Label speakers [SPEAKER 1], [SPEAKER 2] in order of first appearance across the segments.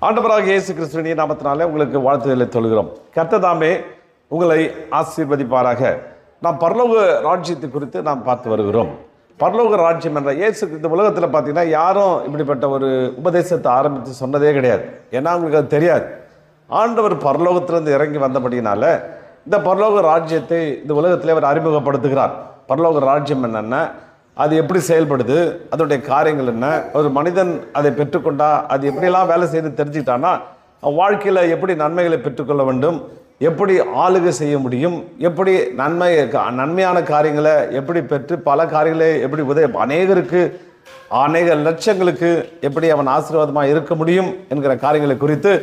[SPEAKER 1] ஆண்டவராகிய இயேசு கிறிஸ்துவின் நாமத்தினாலே உங்களுக்கு வாழ்த்துதலை சொல்கிறோம். கர்த்தர் தாமே உங்களை ஆசீர்வதிப்பாராக. நாம் பரலோக ராஜ்யத்தை குறித்து நாம் பார்த்து வருகிறோம். பரலோக ராஜ்யம் என்ற இயேசு இந்த உலகத்தில் பார்த்தீங்கன்னா யாரும் இப்படிப்பட்ட ஒரு உபதேசத்தை ஆரம்பித்து சொன்னதே கிடையாது. ஏன்னா அவங்களுக்கு அது தெரியாது. ஆண்டவர் பரலோகத்திலிருந்து இறங்கி வந்தபடியினால இந்த பரலோக ராஜ்யத்தை இந்த உலகத்திலே அவர் அறிமுகப்படுத்துகிறார். பரலோக ராஜ்யம் என்னென்ன, அது எப்படி செயல்படுது, அதனுடைய காரியங்கள் என்ன, ஒரு மனிதன் அதை பெற்றுக்கொண்டா அது எப்படியெல்லாம் வேலை செய்து தெரிஞ்சுக்கிட்டான்னா வாழ்க்கையில் எப்படி நன்மைகளை பெற்றுக்கொள்ள வேண்டும், எப்படி ஆளுகை செய்ய முடியும், எப்படி நன்மையான காரியங்களை எப்படி பெற்று பல காரியங்களை எப்படி அநேகருக்கு அநேக லட்சங்களுக்கு எப்படி அவன் ஆசீர்வாதமாக இருக்க முடியும் என்கிற காரியங்களை குறித்து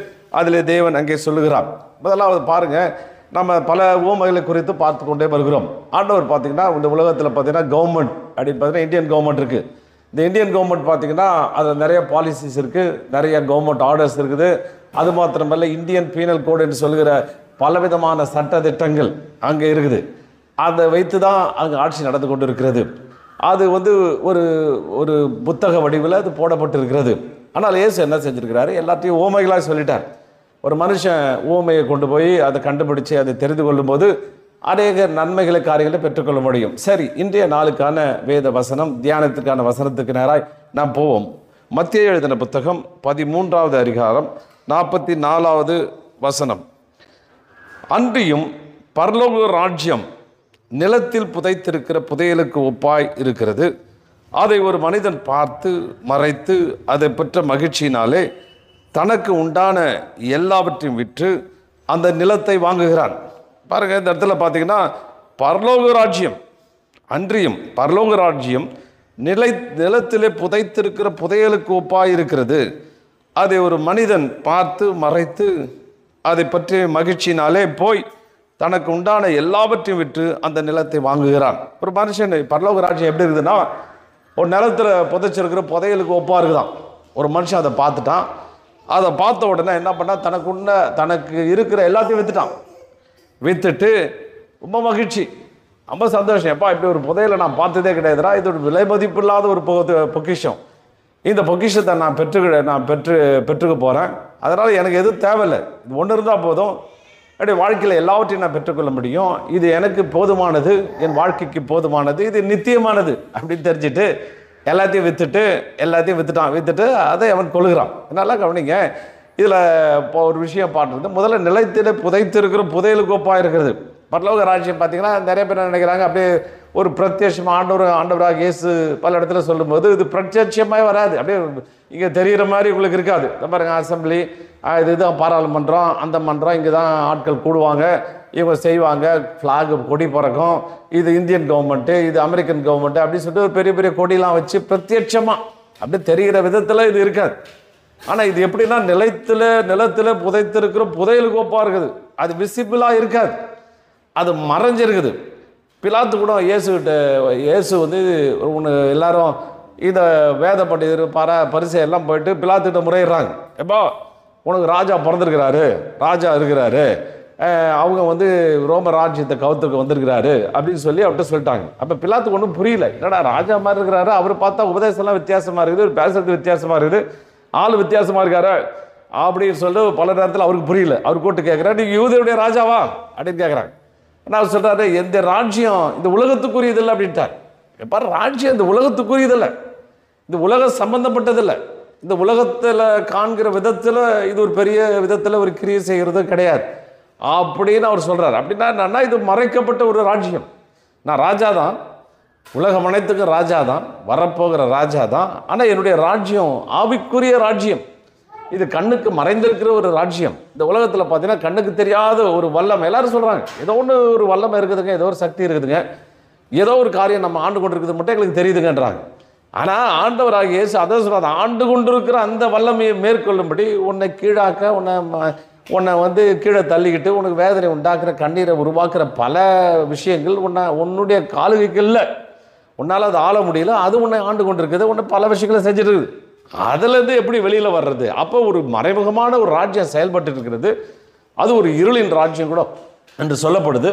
[SPEAKER 1] அதில் தேவன் அங்கே சொல்லுகிறார். முதலாவது பாருங்கள், நம்ம பல உவமைகளை குறித்து பார்த்து கொண்டே வருகிறோம். ஆண்டவர் பார்த்திங்கன்னா இந்த உலகத்தில் பார்த்திங்கன்னா கவர்மெண்ட் அப்படின்னு பார்த்தீங்கன்னா இந்தியன் கவர்மெண்ட் இருக்குது. இந்த இந்தியன் கவர்மெண்ட் பார்த்திங்கன்னா அதில் நிறைய பாலிசிஸ் இருக்குது, நிறைய கவர்மெண்ட் ஆர்டர்ஸ் இருக்குது. அது மாத்திரமல்ல, இந்தியன் பீனல் கோடு என்று சொல்கிற பலவிதமான சட்ட திட்டங்கள் அங்கே இருக்குது. அதை வைத்து தான் அங்கே ஆட்சி நடந்து கொண்டு இருக்கிறது. அது ஒரு ஒரு புத்தக வடிவில் அது போடப்பட்டிருக்கிறது. ஆனால் இயேசு என்ன செஞ்சுருக்கிறாரு, எல்லாத்தையும் உவமைகளாக சொல்லிட்டார். ஒரு மனுஷன் ஊமையை கொண்டு போய் அதை கண்டுபிடிச்சு அதை தெரிந்து கொள்ளும்போது அநேக நன்மைகளை காரியங்களை பெற்றுக்கொள்ள முடியும். சரி, இன்றைய நாளுக்கான வேத வசனம், தியானத்திற்கான வசனத்துக்கு நேராய் நாம் போவோம். மத்தேயு எழுதின புத்தகம் 13வது அதிகாரம் 44வது வசனம். அன்றியும் பரலோக ராஜ்யம் நிலத்தில் புதைத்திருக்கிற புதையலுக்கு ஒப்பாய் இருக்கிறது. அதை ஒரு மனிதன் பார்த்து மறைத்து அதை பெற்ற மகிழ்ச்சியினாலே தனக்கு உண்டான எல்லாவற்றையும் விற்று அந்த நிலத்தை வாங்குகிறான். பாருங்கள், இந்த இடத்துல பார்த்தீங்கன்னா பரலோக ராஜ்யம், அன்றியும் பரலோக ராஜ்யம் நிலத்திலே புதைத்திருக்கிற புதையலுக்கு ஒப்பாய் இருக்கிறது. அதை ஒரு மனிதன் பார்த்து மறைத்து அதை பற்றி மகிழ்ச்சியினாலே போய் தனக்கு உண்டான எல்லாவற்றையும் விற்று அந்த நிலத்தை வாங்குகிறான். ஒரு மனுஷன் பரலோக ராஜ்யம் எப்படி இருக்குதுன்னா, ஒரு நிலத்தில் புதைச்சிருக்கிற புதையலுக்கு ஒப்பாக இருக்குதான். ஒரு மனுஷன் அதை பார்த்துட்டான். அதை பார்த்த உடனே என்ன பண்ணால் தனக்கு இருக்கிற எல்லாத்தையும் விற்றுட்டு ரொம்ப மகிழ்ச்சி, ரொம்ப சந்தோஷம். எப்பா, இப்படி ஒரு புதையலை நான் பார்த்ததே கிடையாதுடா, இது ஒரு விலை மதிப்பு இல்லாத ஒரு பொக்கிஷம். இந்த பொக்கிஷத்தை நான் பெற்றுக்க போகிறேன். அதனால் எனக்கு எதுவும் தேவையில்லை, இது ஒன்று இருந்தால் போதும், அப்படி வாழ்க்கையில் எல்லாவற்றையும் நான் பெற்றுக்கொள்ள முடியும். இது எனக்கு போதுமானது, என் வாழ்க்கைக்கு போதுமானது, இது நித்தியமானது அப்படின்னு தெரிஞ்சுட்டு எல்லாத்தையும் விற்றுட்டு அதை அவன் கொள்கிறான். நல்லா கவனிங்க, இதில் இப்போ ஒரு விஷயம் பாடுறது, முதல்ல நிலத்திலே புதைத்திருக்கிற புதையலுக்கு ஒப்பாக இருக்கிறது. பரலோக ராஜ்யம் பார்த்தீங்கன்னா நிறைய பேர் நினைக்கிறாங்க அப்படியே ஒரு பிரத்யட்சமாக ஆண்டவராக இயேசு பல இடத்துல சொல்லும்போது இது பிரத்யட்சமாக வராது, அப்படியே இங்கே தெரிகிற மாதிரி உங்களுக்கு இருக்காது. பாருங்க, அசம்பிளி, இதுதான் பாராளுமன்றம், அந்த மன்றம், இங்கே தான் ஆட்கள் கூடுவாங்க, இவங்க செய்வாங்க, ஃப்ளாகு கொடி பறக்கும், இது இந்தியன் கவர்மெண்ட்டு, இது அமெரிக்கன் கவர்மெண்ட்டு அப்படின்னு சொல்லிட்டு ஒரு பெரிய பெரிய கொடியெலாம் வச்சு பிரத்யட்சமாக அப்படியே தெரிகிற விதத்தில் இது இருக்காது. ஆனால் இது எப்படின்னா நிலத்தில் புதைத்திருக்கிற புதையலுக்கு ஒப்பாக இருக்குது. அது விசிபிளாக இருக்காது, அது மறைஞ்சிருக்குது. பிலாத்து கூட இயேசு ஒன்று எல்லாரும் இந்த வேத பண்டிதர் பரிசை எல்லாம் போயிட்டு பிலாத்துக்கிட்ட முறையிடுறாங்க. எப்போ உனக்கு ராஜா பிறந்திருக்கிறாரு, ராஜா இருக்கிறாரு, அவங்க ரோம ராஜ்யத்தை கவுத்துக்கு வந்திருக்கிறாரு அப்படின்னு சொல்லி அவர்கிட்ட சொல்லிட்டாங்க. அப்போ பிலாத்துக்கு ஒன்றும் புரியல, என்னடா ராஜா மாதிரி இருக்கிறாரு, அவர் பார்த்தா உபதேசம்லாம் வித்தியாசமாக இருக்குது, பேசுறது வித்தியாசமாக இருக்குது, ஆள் வித்தியாசமாக இருக்காரு அப்படின்னு சொல்லிட்டு பல நேரத்தில் அவருக்கு புரியல. அவர் கூப்பிட்டு கேட்குறாரு, நீங்கள் யூதருடைய ராஜாவா அப்படின்னு கேட்குறாங்க. நான் சொல்கிறாரு, எந்த ராஜ்யம் இந்த உலகத்துக்குரியதில்லை அப்படின்ட்டார். எப்போ ராஜ்யம் இந்த உலகத்துக்குரியதில்லை, இந்த உலகம் சம்பந்தப்பட்டதில்லை, இந்த உலகத்தில் காண்கிற விதத்தில் இது ஒரு பெரிய விதத்தில் ஒரு கிரியை செய்கிறது கிடையாது அப்படின்னு அவர் சொல்கிறார். அப்படின்னா என்னன்னா, இது மறைக்கப்பட்ட ஒரு ராஜ்யம். நான் ராஜா தான், உலகம் அனைத்துக்கும் ராஜா தான், வரப்போகிற ராஜா தான். ஆனால் என்னுடைய ராஜ்யம் ஆவிக்குரிய ராஜ்யம், இது கண்ணுக்கு மறைந்திருக்கிற ஒரு ராஜ்யம். இந்த உலகத்தில் பார்த்தீங்கன்னா கண்ணுக்கு தெரியாத ஒரு வல்லமை, எல்லாரும் சொல்கிறாங்க ஏதோ ஒரு வல்லமை இருக்குதுங்க, ஏதோ ஒரு சக்தி இருக்குதுங்க, ஏதோ ஒரு காரியம் நம்ம ஆண்டு கொண்டு இருக்குது மட்டும் எங்களுக்கு தெரியுதுங்கன்றாங்க. ஆனால் ஆண்டவராகிய இயேசு அதை சொல்கிறாங்க, ஆண்டு கொண்டு இருக்கிற அந்த வல்லமையை மேற்கொள்ளும்படி உன்னை கீழாக்க, உன்னை கீழே தள்ளிக்கிட்டு உனக்கு வேதனை உண்டாக்குற, கண்ணீரை உருவாக்குற பல விஷயங்கள் உன்னுடைய காலுகைக்கு இல்லை, உன்னால் அது ஆள முடியல, அது உன்னை ஆண்டு கொண்டு இருக்குது, உன்னை பல விஷயங்களை செஞ்சுட்டு இருக்குது. அதுலேருந்து எப்படி வெளியில் வர்றது? அப்போ ஒரு மறைமுகமான ஒரு ராஜ்யம் செயல்பட்டு இருக்கிறது, அது ஒரு இருளின் ராஜ்யம் கூட என்று சொல்லப்படுது.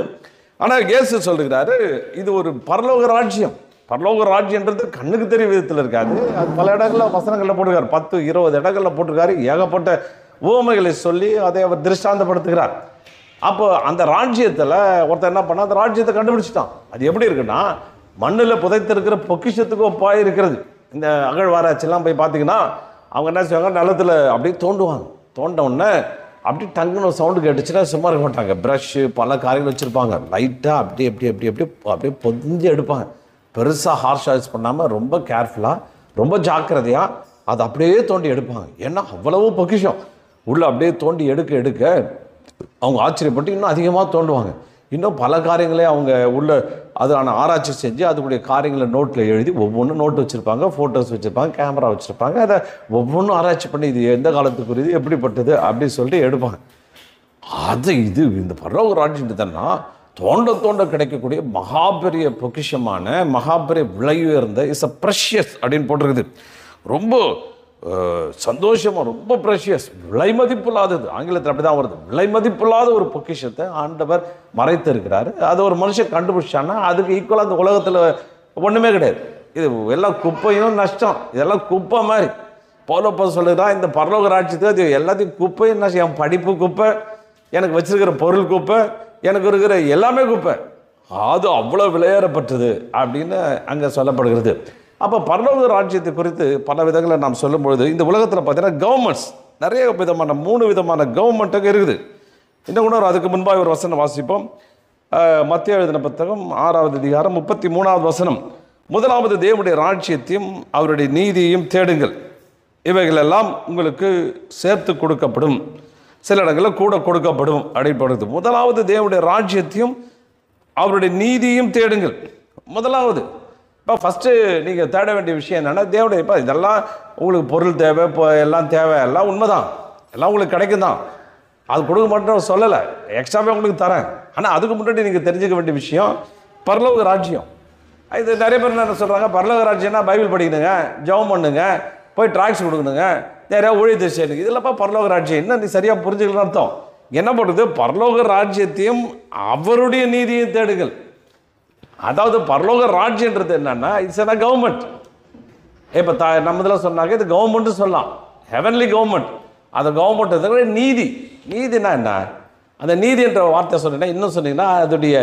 [SPEAKER 1] ஆனால் இயேசு சொல்லுகிறாரு, இது ஒரு பரலோக ராஜ்யம். பரலோக ராஜ்யன்றது கண்ணுக்கு தெரிய விதத்தில் இருக்காது. அது பல இடங்களில் வசனங்களில் போட்டிருக்காரு, 10-20 இடங்களில் போட்டிருக்காரு. ஏகப்பட்ட உவமைகளை சொல்லி அதை அவர் திருஷ்டாந்தப்படுத்துகிறார். அப்போ அந்த ராஜ்யத்தில் ஒருத்தர் என்ன பண்ணா, அந்த ராஜ்யத்தை கண்டுபிடிச்சிட்டான். அது எப்படி இருக்குன்னா, மண்ணில் புதைத்திருக்கிற பொக்கிஷத்துக்கு ஒப்பாக இருக்கிறது. இந்த அகழ்வாராய்ச்சிலாம் போய் பார்த்தீங்கன்னா அவங்க என்ன செய்வாங்க, நிலத்தில் அப்படியே தோண்டுவாங்க. தோண்ட உடனே அப்படி டங்குன்னு சவுண்டு கேட்டுச்சுன்னா சும்மா இருக்க மாட்டாங்க. ப்ரஷ்ஷு பல காரியங்கள் வச்சுருப்பாங்க. லைட்டாக அப்படி அப்படி அப்படி அப்படி அப்படியே பொதிஞ்சு எடுப்பாங்க. பெருசாக ஹார்ஷ் யூஸ் பண்ணாமல் ரொம்ப கேர்ஃபுல்லாக, ரொம்ப ஜாக்கிரதையாக அதை அப்படியே தோண்டி எடுப்பாங்க. ஏன்னா அவ்வளவு பொக்கிஷம் உள்ளே அப்படியே தோண்டி எடுக்க எடுக்க அவங்க ஆச்சரியப்பட்டு இன்னும் அதிகமாக தோண்டுவாங்க. இன்னும் பல காரியங்களே அவங்க உள்ள அதுக்கான ஆராய்ச்சி செஞ்சு அதுக்குடைய காரியங்களை நோட்டில் எழுதி ஒவ்வொன்றும் நோட்டு வச்சுருப்பாங்க, ஃபோட்டோஸ் வச்சுருப்பாங்க, கேமரா வச்சுருப்பாங்க. அதை ஒவ்வொன்றும் ஆராய்ச்சி பண்ணி இது எந்த காலத்துக்குரியது, எப்படிப்பட்டது அப்படின்னு சொல்லிட்டு எடுப்பாங்க. அது இது இந்த பரலோக ராஜ்யம்னா தோண்ட தோண்ட கிடைக்கக்கூடிய மகாபெரிய பொக்கிஷமான மகாபெரிய விலை உயர்ந்த இஸ் அ ப்ரெஷியஸ் அப்படின்னு போட்டிருக்குது. ரொம்ப சந்தோஷமாக, ரொம்ப ப்ரெஷியஸ், விலை மதிப்பில்லாதது. ஆங்கிலத்தில் அப்படி தான் வருது. விலை மதிப்பில்லாத ஒரு பொக்கிஷத்தை ஆண்டவர் மறைத்து இருக்கிறாரு. அது ஒரு மனுஷன் கண்டுபிடிச்சான்னா அதுக்கு ஈக்குவலாக அந்த உலகத்தில் ஒன்றுமே கிடையாது. இது எல்லாம் குப்பையும் நஷ்டம், இதெல்லாம் குப்பை மாதிரி. பவுலப்போ சொல்லுதான், இந்த பரலோக ராஜ்யத்துக்கு அது எல்லாத்தையும் குப்பை. என்ன என் படிப்பு குப்பை, எனக்கு வச்சிருக்கிற பொருள் குப்பை, எனக்கு இருக்கிற எல்லாமே குப்பை, அது அவ்வளோ விலையேறப்பட்டது அப்படின்னு அங்கே சொல்லப்படுகிறது. அப்போ பரலோக ராஜ்யத்தை குறித்து பல விதங்களை நாம் சொல்லும்பொழுது இந்த உலகத்தில் பார்த்தீங்கன்னா கவர்மெண்ட்ஸ் நிறைய விதமான 3 விதமான கவர்மெண்ட்டுக்கு இருக்குது. இன்னும் கூட அதுக்கு முன்பாக ஒரு வசனம் வாசிப்போம். மத்தேயு எழுதின புத்தகம் 6வது அதிகாரம் 33வது வசனம். முதலாவது தேவனுடைய ராஜ்யத்தையும் அவருடைய நீதியையும் தேடுங்கள், இவைகளெல்லாம் உங்களுக்கு சேர்த்து கொடுக்கப்படும், சில இடங்களில் கூட கொடுக்கப்படும் அப்படின்றது. முதலாவது தேவனுடைய ராஜ்யத்தையும் அவருடைய நீதியையும் தேடுங்கள். முதலாவது இப்போ ஃபஸ்ட்டு நீங்கள் தேட வேண்டிய விஷயம் என்னென்னா, தேவனுடைய இப்போ இதெல்லாம் உங்களுக்கு பொருள் தேவை, இப்போ எல்லாம் தேவை, எல்லாம் உண்மைதான், எல்லாம் உங்களுக்கு கிடைக்கும் தான், அது கொடுக்க மாட்டேன்னு சொல்லலை, எக்ஸ்ட்ராவே உங்களுக்கு தரேன். ஆனால் அதுக்கு முன்னாடி நீங்கள் தெரிஞ்சுக்க வேண்டிய விஷயம் பரலோக ராஜ்யம். இது நிறைய பேர் என்ன சொல்கிறாங்க, பரலோக ராஜ்யம்னா பைபிள் படிக்கணுங்க, ஜெபம் பண்ணுங்க, போய் ட்ராக்ஸ் கொடுக்கணுங்க, நிறையா ஊழியத்தை செய்யணுங்க. இதெல்லாம்ப்பா பரலோக ராஜ்யம். இன்னும் நீ சரியாக புரிஞ்சுக்கலன்னு அர்த்தம். என்ன பண்ணுறது, பரலோக ராஜ்யத்தையும் அவருடைய நீதியையும் தேடுங்கள். அதாவது பரலோக ராஜ்யன்றது என்னன்னா, இட்ஸ் என்ன கவர்மெண்ட். இப்போ நம்ம இதில் சொன்னாங்க இது கவர்மெண்ட்டு சொல்லலாம், ஹெவன்லி கவர்மெண்ட். அந்த கவர்மெண்ட் நீதி. நீதினா என்ன, அந்த நீதி என்ற வார்த்தை சொன்னீங்கன்னா இன்னும் சொன்னீங்கன்னா அதோடைய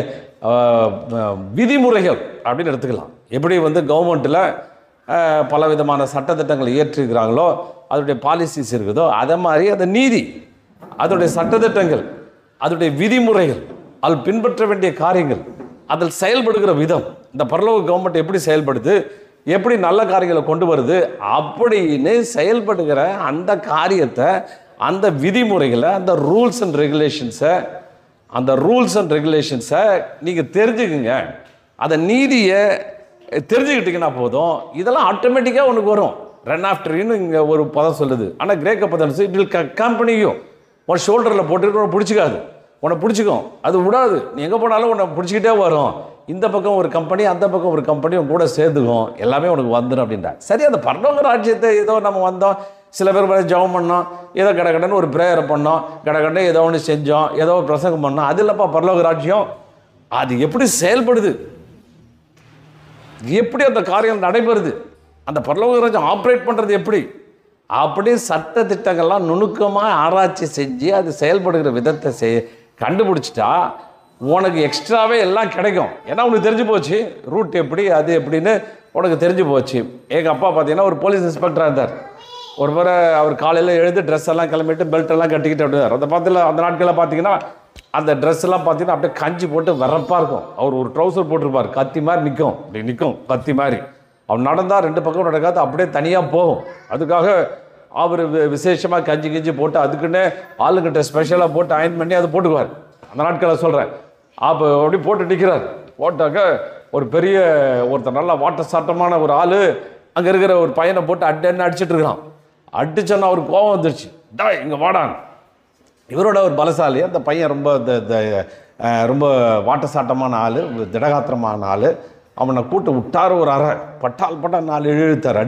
[SPEAKER 1] விதிமுறைகள் அப்படின்னு எடுத்துக்கலாம். எப்படி வந்து கவர்மெண்ட்டில் பல விதமான சட்டத்திட்டங்களை இயற்றிருக்கிறாங்களோ, அதோடைய பாலிசிஸ் இருக்குதோ, அதே மாதிரி அந்த நீதி, அதோடைய சட்டத்திட்டங்கள், அதோடைய விதிமுறைகள், அதில் பின்பற்ற வேண்டிய காரியங்கள், அதில் செயல்படுகிற விதம், இந்த பரலோக கவர்மெண்ட் எப்படி செயல்படுது, எப்படி நல்ல காரியங்களை கொண்டு வருது அப்படின்னு செயல்படுகிற அந்த காரியத்தை, அந்த விதிமுறைகளை, அந்த ரூல்ஸ் அண்ட் ரெகுலேஷன்ஸை நீங்கள் தெரிஞ்சுக்குங்க. அந்த நீதியை தெரிஞ்சுக்கிட்டிங்கன்னா போதும், இதெல்லாம் ஆட்டோமேட்டிக்காக உனக்கு வரும். ரன் ஆஃப்டர்னு இங்கே ஒரு பதம் சொல்லுது. ஆனால் கிரேக்க பதம் இட் வில் கம்பெனியும் உன் ஷோல்டரில் போட்டுக்கிட்டு உன்னை பிடிச்சிக்காது, உன்னை பிடிச்சிக்கும், அது விடாது. நீ எங்கே போனாலும் உன்னை பிடிச்சிக்கிட்டே வரும். இந்த பக்கம் ஒரு கம்பெனி, அந்த பக்கம் ஒரு கம்பெனி உன் கூட சேர்ந்துக்கும், எல்லாமே உனக்கு வந்துடும் அப்படின்றா. சரி, அந்த பரலோக ராஜ்யத்தை ஏதோ நம்ம வந்தோம், சில பேர் ஜெபம் பண்ணோம், ஏதோ கடகடன்னு ஒரு ப்ரேயரை பண்ணோம், கடகடன்னு ஏதோ ஒன்று செஞ்சோம், ஏதோ ஒரு பிரசங்கம் பண்ணோம், அது இல்லைப்பா பரலோக ராஜ்யம். அது எப்படி செயல்படுது, எப்படி அந்த காரியம் நடைபெறுது, அந்த பரலோக ராஜ்யம் ஆப்ரேட் பண்ணுறது எப்படி, அப்படி சட்ட திட்டங்கள்லாம் நுணுக்கமாக ஆராய்ச்சி செஞ்சு அது செயல்படுகிற விதத்தை கண்டுபிடிச்சிட்டா உனக்கு எக்ஸ்ட்ராவே எல்லாம் கிடைக்கும். ஏன்னா உனக்கு தெரிஞ்சு போச்சு ரூட் எப்படி, அது எப்படின்னு உனக்கு தெரிஞ்சு போச்சு. எங்கள் அப்பா பார்த்தீங்கன்னா ஒரு போலீஸ் இன்ஸ்பெக்டராக இருந்தார். ஒரு முறை அவர் காலையில் எழுந்து ட்ரெஸ் எல்லாம் கிளம்பிட்டு பெல்ட் எல்லாம் கட்டிக்கிட்டு அப்படின்னார். அந்த நாட்களில் பார்த்தீங்கன்னா அந்த ட்ரெஸ் எல்லாம் பார்த்தீங்கன்னா அப்படியே கஞ்சி போட்டு வரப்பாக இருக்கும். அவர் ஒரு ட்ரௌசர் போட்டிருப்பார், கத்தி மாதிரி நிற்கும், அப்படி நிற்கும் கத்தி மாதிரி. அவர் நடந்தால் 2 பக்கம் நடக்காது, அப்படியே தனியாக போகும். அதுக்காக அவர் விசேஷமாக கஞ்சி போட்டு அதுக்குன்னே ஆளுங்கிட்ட ஸ்பெஷலாக போட்டு அயன் பண்ணி அதை போட்டுக்குவார். அந்த நாட்களை சொல்கிறேன். அப்போ அப்படி போட்டு நிற்கிறார். போட்டாக்க ஒரு பெரிய ஒருத்தர் நல்லா வாட்டர் சாட்டமான ஒரு ஆள் அங்கே இருக்கிற ஒரு பையனை போட்டு அட்டன்னு அடிச்சுட்டு இருக்கிறான். அடிச்சோன்னா அவருக்கு கோபம் வந்துருச்சு, டா இங்கே வாடான். இவரோட ஒரு பலசாலி, அந்த பையன் ரொம்ப வாட்டர் சாட்டமான ஆள், திடகாத்திரமான ஆள். அவனை கூட்டு விட்டார், ஒரு அறை பட்டால் 4 இழுத்தார்,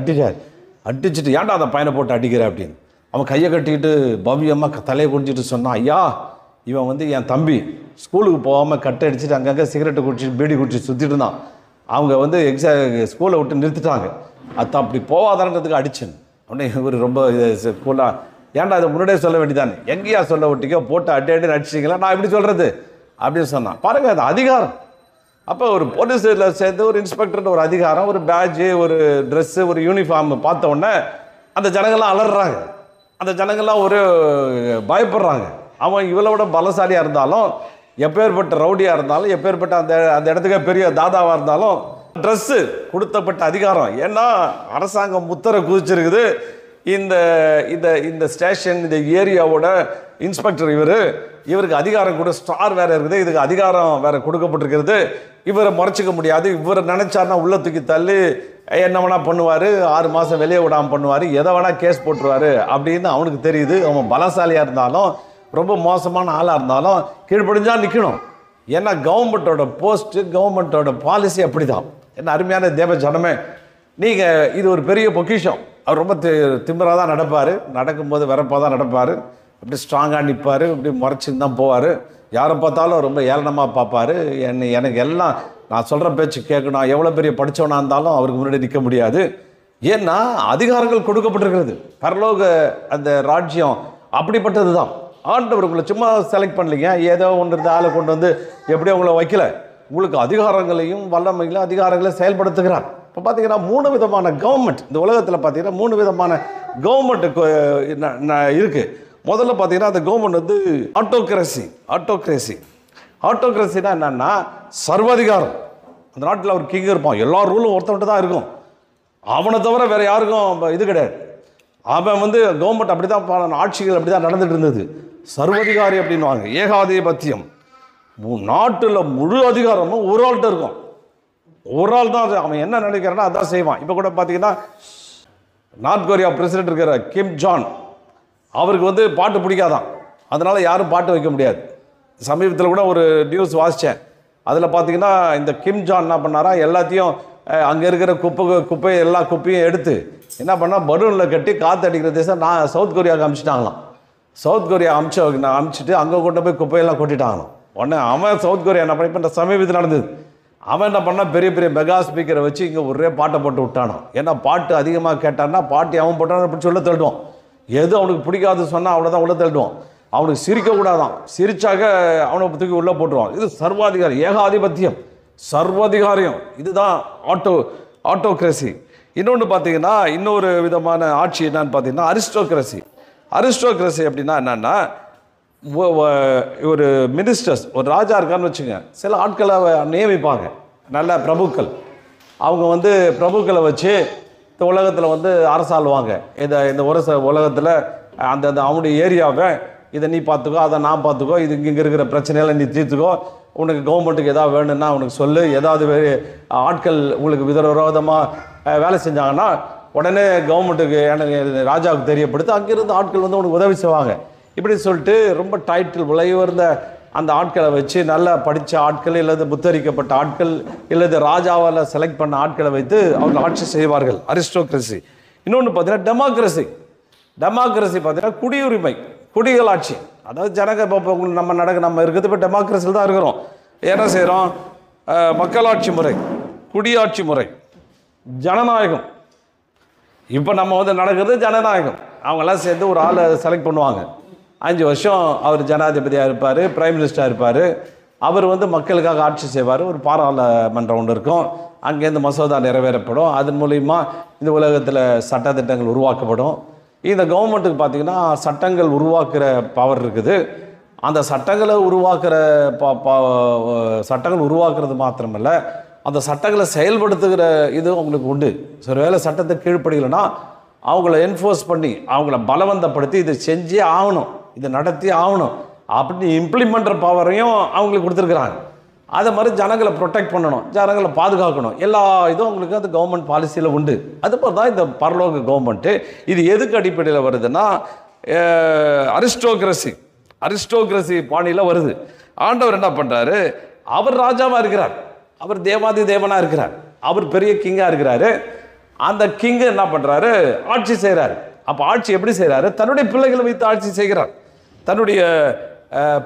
[SPEAKER 1] அடிச்சுட்டு ஏன்டா அந்த பையனை போட்டு அடிக்கிற அப்படின்னு. அவன் கையை கட்டிக்கிட்டு பவ்யமாக தலையை குடிச்சிட்டு சொன்னான், ஐயா இவன் வந்து என் தம்பி, ஸ்கூலுக்கு போகாமல் கட்டை அடிச்சுட்டு அங்கங்கே சிகரெட்டை குடிச்சிட்டு பீடி குடிச்சிட்டு சுற்றிட்டு இருந்தான். அவங்க வந்து ஸ்கூலை விட்டு நிறுத்திட்டாங்க. அது அப்படி போகாதன்றதுக்கு அடிச்சேன். உடனே இவர் ரொம்ப ஸ்கூலாக ஏன்டா அதை முன்னாடியே சொல்ல வேண்டியதானே, எங்கேயா சொல்ல விட்டீங்க, போட்டு அடி அடி நடிச்சிங்களா, நான் எப்படி சொல்கிறது அப்படின்னு சொன்னான். பாருங்கள், அது அதிகாரம். அப்போ ஒரு போலீஸில் சேர்ந்து ஒரு இன்ஸ்பெக்டர் ஒரு அதிகாரம், ஒரு பேட்ஜு, ஒரு ட்ரெஸ்ஸு, ஒரு யூனிஃபார்ம் பார்த்த உடனே அந்த ஜனங்கள்லாம் அலறாங்க, அந்த ஜனங்கள்லாம் ஒரு பயப்படுறாங்க. அவன் இவளோட பலசாலியாக இருந்தாலும், எப்பேற்பட்ட ரவுடியாக இருந்தாலும், எப்பேற்பட்ட அந்த அந்த இடத்துக்கு பெரிய தாதாவாக இருந்தாலும், ட்ரெஸ்ஸு கொடுத்தப்பட்ட அதிகாரம். ஏன்னா அரசாங்கம் முத்திரை குதிச்சிருக்குது. இந்த இந்த இந்த ஸ்டேஷன், இந்த ஏரியாவோட இன்ஸ்பெக்டர் இவருக்கு அதிகாரம் கூட ஸ்டார் வேறு இருக்குது, இதுக்கு அதிகாரம் வேறு கொடுக்கப்பட்டிருக்கிறது. இவரை முறைச்சிக்க முடியாது. இவரை நினச்சார்னா உள்ள தூக்கி தள்ளி என்ன வேணால் பண்ணுவார், 6 மாதம் வெளியே விடாமல் பண்ணுவார், எதை வேணால் கேஸ் போட்டுருவார் அப்படின்னு அவனுக்கு தெரியுது. அவன் பலசாலியாக இருந்தாலும், ரொம்ப மோசமான ஆளாக இருந்தாலும் கீழ்ப்படிஞ்சா நிற்கணும். ஏன்னா கவர்மெண்ட்டோட போஸ்ட்டு, கவர்மெண்ட்டோட பாலிசி அப்படி தான். என்ன அருமையான தேவ ஜனமே, நீங்கள் இது ஒரு பெரிய பொக்கிஷம். அவர் ரொம்ப திமிராக தான் நடப்பார், நடக்கும்போது வெறப்பாக தான் நடப்பார், அப்படி ஸ்ட்ராங்காக நிற்பார், இப்படி முறைச்சின்னு தான் போவார். யாரை பார்த்தாலும் ரொம்ப ஏளனமாக பார்ப்பார். எனக்கு எல்லாம் நான் சொல்கிற பேச்சு கேட்கணும். எவ்வளோ பெரிய படித்தவனாக இருந்தாலும் அவருக்கு முன்னாடி நிற்க முடியாது. ஏன்னா அதிகாரங்கள் கொடுக்கப்பட்டிருக்கிறது. பரலோக அந்த ராஜ்யம் அப்படிப்பட்டது தான். ஆண்டவர் உங்களை சும்மா செலக்ட் பண்ணலைங்க, ஏதோ ஒன்று இருந்த ஆளை கொண்டு வந்து எப்படியோ உங்களை வைக்கல. உங்களுக்கு அதிகாரங்களையும் வல்லமைகளையும் அதிகாரங்களை செயல்படுத்துகிறார். இப்போ பார்த்தீங்கன்னா 3 விதமான கவர்மெண்ட் இந்த உலகத்தில் பார்த்தீங்கன்னா 3 விதமான கவர்மெண்ட்டு இருக்குது. முதல்ல பார்த்தீங்கன்னா அந்த கவர்மெண்ட் வந்து ஆட்டோக்ரஸினா என்னன்னா சர்வாதிகாரம். அந்த நாட்டில் ஒரு கிங் இருப்பான், எல்லா ரூலும் ஒருத்தவன்ட்டு தான் இருக்கும், அவனை தவிர வேறு யாருக்கும் இது கிடையாது. அவன் வந்து கவர்மெண்ட் அப்படி தான், ஆட்சிகள் அப்படி தான் நடந்துட்டு இருந்தது. சர்வதிகாரி அப்படின்வாங்க. ஏகாதிபத்தியம். நாட்டில் முழு அதிகாரமும் ஒரு ஆள்கிட்ட இருக்கும். ஒரு ஆள் தான் அவன் என்ன நினைக்கிறான்னா அதான் செய்வான். இப்போ கூட பார்த்தீங்கன்னா நார்த் கொரியா பிரசிடென்ட் இருக்கிற கிம் ஜான், அவருக்கு வந்து பாட்டு பிடிக்காதான், அதனால் யாரும் பாட்டு வைக்க முடியாது. சமீபத்தில் கூட ஒரு நியூஸ் வாசித்தேன். அதில் பார்த்தீங்கன்னா இந்த கிம் ஜான் என்ன பண்ணாரா, எல்லாத்தையும் அங்கே இருக்கிற குப்பை எல்லா குப்பையும் எடுத்து என்ன பண்ணால் பலூனில் கட்டி காற்று அடிக்கிற தேசம் நான் சவுத் கொரியாவுக்கு அனுப்பிச்சிட்டாங்களாம். சவுத் கொரியா அனுப்பிச்சிட்டு அங்கே கொண்டு போய் குப்பையெல்லாம் கொட்டிட்டாங்களாம். உடனே அவன் சவுத் கொரியா என்ன பண்ணி, இப்போ இந்த சமீபத்தில் நடந்தது, அவன் என்ன பண்ணால் பெரிய பெரிய மெகா ஸ்பீக்கரை வச்சு இங்கே ஒரே பாட்டை போட்டு விட்டானான். ஏன்னா பாட்டு அதிகமாக கேட்டான்னா பாட்டு அவன் போட்டான் அப்படி சொல்ல தள்ளுவான். எது அவனுக்கு பிடிக்காது சொன்னால் அவ்வளோதான் உள்ள தள்ளுவான். அவனுக்கு சிரிக்கக்கூடாதான், சிரிச்சாக அவனை தூக்கி உள்ளே போட்டுருவான். இது சர்வாதிகாரி, ஏகாதிபத்தியம், சர்வாதிகாரியம். இதுதான் ஆட்டோக்ரஸி. இன்னொன்று பார்த்தீங்கன்னா இன்னொரு விதமான ஆட்சி என்னன்னு பார்த்தீங்கன்னா அரிஸ்டோக்ரஸி அப்படின்னா என்னன்னா, ஒரு மினிஸ்டர்ஸ், ஒரு ராஜா இருக்கான்னு வச்சுங்க, சில ஆட்களை நியமிப்பாங்க, நல்ல பிரபுக்கள். அவங்க வந்து பிரபுக்களை வச்சு இந்த உலகத்தில் வந்து அரசாளுவாங்க. இந்த உலகத்தில் அந்த அவனுடைய ஏரியாவை இதை நீ பார்த்துக்கோ, அதை நான் பார்த்துக்கோ, இது இங்கே இருக்கிற பிரச்சனைகளை நீ தீர்த்துக்கோ, உனக்கு கவர்மெண்ட்டுக்கு எதாவது வேணும்னா உனக்கு சொல்லு. ஏதாவது ஆட்கள் உங்களுக்கு விரோதமாக வேலை செஞ்சாங்கன்னா உடனே கவர்மெண்ட்டுக்கு எனக்கு ராஜாவுக்கு தெரியப்படுத்து, அங்கேருந்து ஆட்கள் வந்து உனக்கு உதவி செய்வாங்க. இப்படி சொல்லிட்டு ரொம்ப டைட்டில் விலை உயர்ந்த அந்த ஆட்களை வச்சு நல்லா படித்த ஆட்கள், இல்லது புத்தரிக்கப்பட்ட ஆட்கள், இல்லது ராஜாவால் செலக்ட் பண்ண ஆட்களை வைத்து அவங்க ஆட்சி செய்வார்கள். அரிஸ்டோக்ரஸி. இன்னொன்று பார்த்தீங்கன்னா டெமோக்ரஸி பார்த்தீங்கன்னா குடியுரிமை, குடிகள் ஆட்சி. அதாவது ஜனங்க இப்போ நம்ம இருக்கிறது இப்போ டெமோக்ரஸியில் தான் இருக்கிறோம். என்ன செய்கிறோம், மக்களாட்சி முறை, குடியாட்சி முறை, ஜனநாயகம். இப்போ நம்ம வந்து நடக்கிறது ஜனநாயகம். அவங்கெல்லாம் சேர்ந்து ஒரு ஆளை செலக்ட் பண்ணுவாங்க. 5 வருஷம் அவர் ஜனாதிபதியாக இருப்பார், பிரைம் மினிஸ்டராக இருப்பார். அவர் வந்து மக்களுக்காக ஆட்சி செய்வார். ஒரு பாராளுமன்றம் ஒன்று இருக்கும், அங்கேருந்து மசோதா நிறைவேறப்படும். அதன் மூலிமா இந்த உலகத்தில் சட்டத்திட்டங்கள் உருவாக்கப்படும். இந்த கவர்மெண்ட்டுக்கு பார்த்திங்கன்னா சட்டங்கள் உருவாக்குற பவர் இருக்குது. அந்த சட்டங்களை உருவாக்குறது மாத்திரமல்ல, அந்த சட்டங்களை செயல்படுத்துகிற இது அவங்களுக்கு உண்டு. சில வேளை சட்டத்தை கீழ்ப்படிக்கலைன்னா அவங்கள என்ஃபோர்ஸ் பண்ணி, அவங்கள பலவந்தப்படுத்தி இதை செஞ்சே ஆகணும், இதை நடத்தி ஆகணும் அப்படின்னு இம்ப்ளிமெண்ட்ற பவரையும் அவங்களுக்கு கொடுத்துருக்குறாங்க. அதை மாதிரி ஜனங்களை ப்ரொடெக்ட் பண்ணணும், ஜனங்களை பாதுகாக்கணும், எல்லா இதுவும் அவங்களுக்கு அந்த கவர்மெண்ட் பாலிசியில் உண்டு. அது மாதிரி தான் இந்த பரலோக கவர்மெண்ட்டு. இது எதுக்கு அடிப்படையில் வருதுன்னா அரிஸ்டோக்ரஸி பாணியில் வருது. ஆண்டவர் என்ன பண்ணுறாரு, அவர் ராஜாவாக இருக்கிறார், அவர் தேவாதி தேவனாக இருக்கிறார், அவர் பெரிய கிங்காக இருக்கிறாரு. அந்த கிங்கு என்ன பண்ணுறாரு, ஆட்சி செய்கிறார். அப்போ ஆட்சி எப்படி செய்கிறாரு, தன்னுடைய பிள்ளைகளை வைத்து ஆட்சி செய்கிறார். தன்னுடைய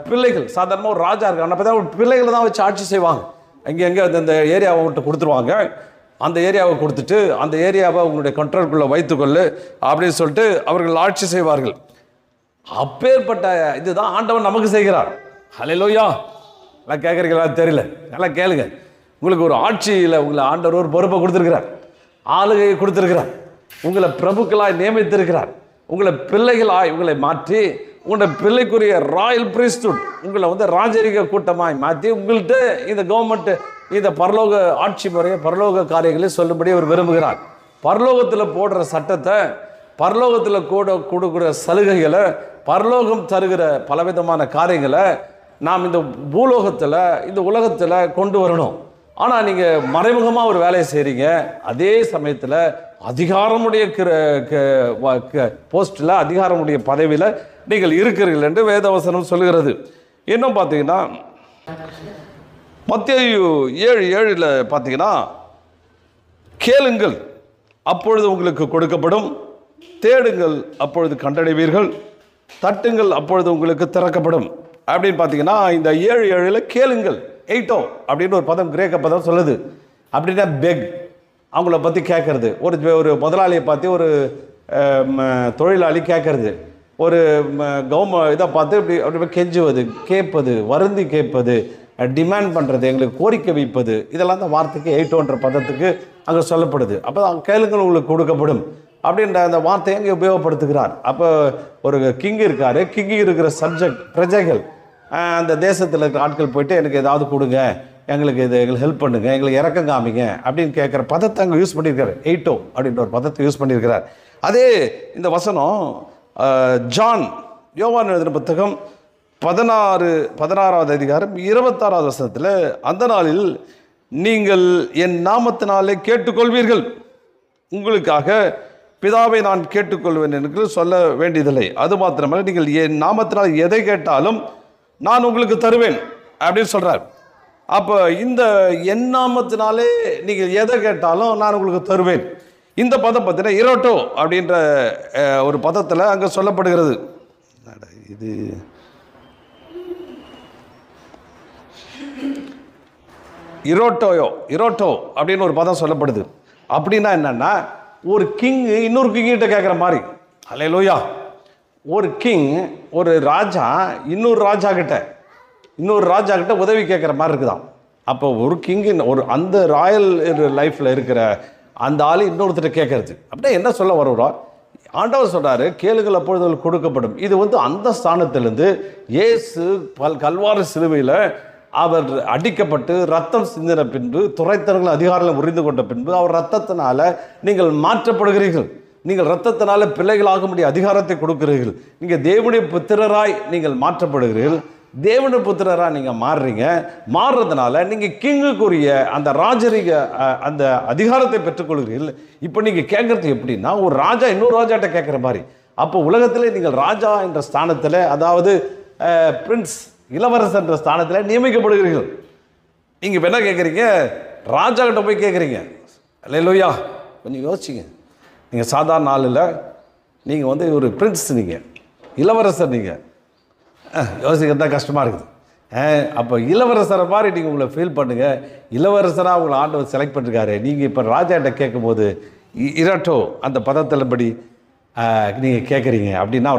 [SPEAKER 1] பிள்ளைகள், சாதாரணமாக ஒரு ராஜா இருக்காங்க, அப்போ தான் பிள்ளைகளை தான் வச்சு ஆட்சி செய்வாங்க. எங்கே அந்த ஏரியாவை விட்டு கொடுத்துருவாங்க. அந்த ஏரியாவை கொடுத்துட்டு அந்த ஏரியாவை உங்களுடைய கண்ட்ரோல்குள்ளே வைத்துக்கொள்ளு அப்படின்னு சொல்லிட்டு அவர்கள் ஆட்சி செய்வார்கள். அப்பேற்பட்ட இதுதான் ஆண்டவன் நமக்கு செய்கிறார். ஹல்லேலூயா. எல்லாம் கேட்குறீங்களா தெரியல, நல்லா கேளுங்க. உங்களுக்கு ஒரு ஆட்சியில் உங்களை ஆண்டவர் ஒரு பொறுப்பை கொடுத்துருக்கிறார், ஆளுகையை கொடுத்துருக்கிறார், உங்களை பிரபுக்களாய் நியமித்திருக்கிறார், உங்களை பிள்ளைகளாய் உங்களை மாற்றி உங்களோட பிள்ளைக்குரிய ராயல் பிரீஸ்ட்ஹுட் உங்களை வந்து ராஜரிக கூட்டமாய் மாற்றி உங்கள்கிட்ட இந்த கவர்மெண்ட் இந்த பரலோக ஆட்சி முறையை பரலோக காரியங்களை சொல்லும்படி அவர் விரும்புகிறார். பரலோகத்தில் போடுற சட்டத்தை, பரலோகத்தில் கொடுக்குற சலுகைகளை, பரலோகம் தருகிற பலவிதமான காரியங்களை நாம் இந்த பூலோகத்தில் இந்த உலகத்தில் கொண்டு வரணும். ஆனால் நீங்கள் மறைமுகமாக ஒரு வேலையை செய்கிறீங்க, அதே சமயத்தில் அதிகாரமுடைய போஸ்டில் அதிகாரமுடைய பதவியில் நீங்கள் இருக்கிறீர்கள் என்று வேதவசனம் சொல்லுகிறது. இன்னும் பார்த்தீங்கன்னா மத்தேயு 7:7 பார்த்தீங்கன்னா, கேளுங்கள் அப்பொழுது உங்களுக்கு கொடுக்கப்படும், தேடுங்கள் அப்பொழுது கண்டடைவீர்கள், தட்டுங்கள் அப்பொழுது உங்களுக்கு திறக்கப்படும் அப்படின்னு பார்த்தீங்கன்னா, இந்த 7:7 கேளுங்கள், எய்ட்டோ அப்படின்னு ஒரு பதம், கிரேக்க பதம் சொல்லுது. அப்படின்னா பெக், அவங்கள பற்றி கேட்கறது. ஒரு முதலாளியை பார்த்து ஒரு தொழிலாளி கேட்கறது, ஒரு இதை பார்த்து அப்படி கெஞ்சுவது, கேட்பது, வருந்தி கேட்பது, டிமாண்ட் பண்ணுறது, எங்களுக்கு கோரிக்கை வைப்பது, இதெல்லாம் தான் வார்த்தைக்கு எய்ட்டோன்ற பதத்துக்கு அங்கே சொல்லப்படுது. அப்போ கேளுங்கள் உங்களுக்கு கொடுக்கப்படும் அப்படின்ற அந்த வார்த்தையை அங்கே உபயோகப்படுத்துகிறார். அப்போ ஒரு கிங் இருக்கார், கிங் இருக்கிற சப்ஜெக்ட் பிரஜைகள், அந்த தேசத்தில் இருக்கிற ஆட்கள் போயிட்டு எனக்கு ஏதாவது கொடுங்க, எங்களுக்கு எங்களுக்கு ஹெல்ப் பண்ணுங்க, எங்களுக்கு இறக்கம் காமிங்க அப்படின்னு கேட்குற பதத்தை அங்கே யூஸ் பண்ணியிருக்காரு. எய்ட்டோ அப்படின்ற ஒரு பதத்தை யூஸ் பண்ணியிருக்கிறார். அதே இந்த வசனம் யோவான் எழுதின புத்தகம் 16வது அதிகாரம் 26வது வசனத்தில், அந்த நாளில் நீங்கள் என் நாமத்தினாலே கேட்டுக்கொள்வீர்கள், உங்களுக்காக பிதாவை நான் கேட்டுக்கொள்வேன் என்று சொல்ல வேண்டியதில்லை, அது மாத்திரமல்ல நீங்கள் என் நாமத்தினால் எதை கேட்டாலும் நான் உங்களுக்கு தருவேன் அப்படின்னு சொல்கிறார். அப்போ இந்த என் நாமத்தினாலே நீங்கள் எதை கேட்டாலும் நான் உங்களுக்கு தருவேன், இந்த பதம் பார்த்தீங்கன்னா இரோட்டோ அப்படின்ற ஒரு பதத்தில் அங்கே சொல்லப்படுகிறது. இது இரோட்டோ அப்படின்னு ஒரு பதம் சொல்லப்படுது. அப்படின்னா என்னன்னா, ஒரு கிங் இன்னொரு கிங்கிட்ட கேட்குற மாதிரி. அல்லேலூயா. ஒரு கிங், ஒரு ராஜா இன்னொரு ராஜா கிட்ட உதவி கேட்குற மாதிரி இருக்குதான். அப்போ ஒரு கிங் ஒரு அந்த ராயல் லைஃப்பில் இருக்கிற அந்த ஆள் இன்னொருத்தர் கேட்கறது. அப்படின்னா என்ன சொல்ல வருவார்? ஆண்டவர் சொல்கிறாரு, கேளுங்கள் அப்பொழுது கொடுக்கப்படும். இது வந்து அந்த ஸ்தானத்திலிருந்து இயேசு கல்வாரி சிலுவையில் அவர் அடிக்கப்பட்டு ரத்தம் சிந்தின பின்பு, துரைத்தவர்கள் அதிகாரங்களை உறிந்து கொண்ட பின்பு, அவர் ரத்தத்தினால நீங்கள் மாற்றப்படுகிறீர்கள், நீங்கள் ரத்தத்தினால பிள்ளைகளாக முடிய அதிகாரத்தை கொடுக்கிறீர்கள், நீங்கள் தேவனுடைய புத்திரராய் நீங்கள் மாற்றப்படுகிறீர்கள், தேவனுடைய புத்திரராக நீங்கள் மாறுறதுனால நீங்கள் கிங்குக்குரிய அந்த ராஜரிக அந்த அதிகாரத்தை பெற்றுக்கொள்கிறீர்கள். இப்போ நீங்கள் கேட்குறது எப்படின்னா, ஒரு ராஜா இன்னொரு ராஜாட்ட கேட்குற மாதிரி. அப்போ உலகத்தில் நீங்கள் ராஜா என்ற ஸ்தானத்தில், அதாவது பிரின்ஸ், இளவரசர் என்ற ஸ்தானத்தில் நியமிக்கப்படுகிறீர்கள். நீங்கள் இப்போ என்ன கேட்குறீங்க? ராஜா கிட்ட போய் கேட்குறீங்க. அல்லேலூயா. கொஞ்சம் யோசிச்சிங்க. நீங்கள் சாதாரண ஆளில் நீங்கள் வந்து ஒரு பிரின்ஸ், நீங்கள் இளவரசர், நீங்கள் யோசிக்கிறது தான் கஷ்டமாக இருக்குது. அப்போ இளவரசரை மாதிரி நீங்கள் உங்களை ஃபீல் பண்ணுங்கள். இளவரசராக உங்களை ஆண்டவர் செலக்ட் பண்ணிருக்காரு. நீங்கள் இப்போ ராஜாட்ட கேட்கும்போது இரட்டோ அந்த பதத்தில்படி நீங்கள் கேட்குறீங்க அப்படின்னா,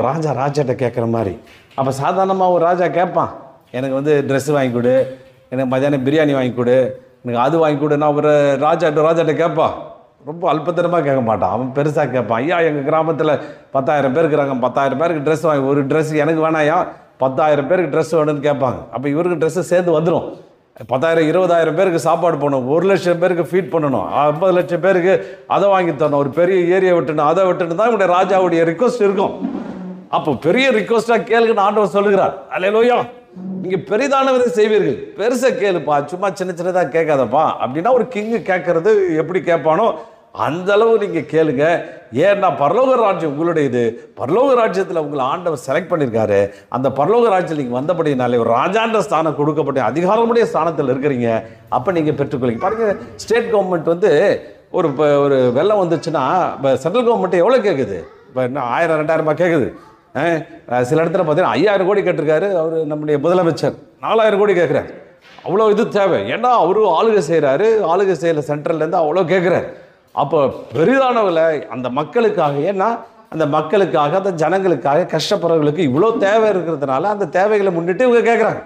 [SPEAKER 1] ராஜாட்ட கேட்குற மாதிரி. அப்போ சாதாரணமாக ஒரு ராஜா கேட்பான், எனக்கு வந்து ட்ரெஸ்ஸு வாங்கி கொடு, எனக்கு மதியானம் பிரியாணி வாங்கி கொடு, எனக்கு அது வாங்கி கொடுன்னா ஒரு ராஜாட்ட கேட்பான். ரொம்ப அல்பத்தனமாக கேட்க மாட்டான், அவன் பெருசாக கேட்பான். ஐயா, எங்கள் கிராமத்தில் 10,000 பேர் இருக்கிறாங்க, 10,000 பேருக்கு ட்ரெஸ் வாங்கி, ஒரு ட்ரெஸ் எனக்கு வேணாயா, 10,000 பேருக்கு ட்ரெஸ் வேணும்னு கேட்பாங்க. அப்போ இவருக்கு ட்ரெஸ்ஸு சேர்ந்து வந்துடும். 10,000 20,000 பேருக்கு சாப்பாடு பண்ணணும், 1,00,000 பேருக்கு ஃபீட் பண்ணணும், 50,00,000 பேருக்கு அதை வாங்கி தரணும், ஒரு பெரிய ஏரியா விட்டுணும், அதை விட்டுன்னு தான் இவனுடைய ராஜாவுடைய ரிக்வஸ்ட் இருக்கும். அப்போ பெரிய ரிக்வஸ்ட்டாக கேளுங்கன்னு ஆண்டவர் சொல்லுகிறார். அல்லேலூயா. நீங்கள் பெரிதானவரை செய்வீர்கள், பெருசாக கேளுப்பா, சும்மா சின்ன சின்னதாக கேட்காதப்பா அப்படின்னா ஒரு கிங்கு கேட்கறது எப்படி கேட்பானோ அந்த அளவு நீங்கள் கேளுங்க. ஏன்னா பரலோக ராஜ்யம் உங்களுடையது. பரலோக ராஜ்யத்தில் உங்களை ஆண்டவர் செலக்ட் பண்ணியிருக்காரு. அந்த பரலோக ராஜ்யத்தில் நீங்கள் வந்தபடினாலே ஒரு ராஜாண்ட ஸ்தானம் கொடுக்கப்பட்ட அதிகாரமுடைய ஸ்தானத்தில் இருக்கிறீங்க. அப்போ நீங்கள் பெற்றுக்கொள்ளுங்க. பாருங்கள், ஸ்டேட் கவர்மெண்ட் வந்து ஒரு வெள்ளம் வந்துச்சுன்னா இப்போ சென்ட்ரல் கவர்மெண்ட் எவ்வளோ கேட்குது? இப்போ என்ன 1000 2000 கேட்குது. சில இடத்துல பார்த்தீங்கன்னா 5000 கோடி கேட்டிருக்காரு அவர், நம்முடைய முதலமைச்சர் 4000 கோடி கேட்குறாரு. அவ்வளோ இது தேவை. ஏன்னா அவரும் ஆளுகை செய்கிறாரு, ஆளுகை செய்கிற சென்ட்ரல்லேருந்து அவ்வளோ கேட்குறாரு. அப்போ பெரிதானவில் அந்த மக்களுக்காக, ஏன்னா அந்த மக்களுக்காக, அந்த ஜனங்களுக்காக, கஷ்டப்படுறவர்களுக்கு இவ்வளோ தேவை இருக்கிறதுனால அந்த தேவைகளை முன்னிட்டு இவங்க கேட்குறாங்க.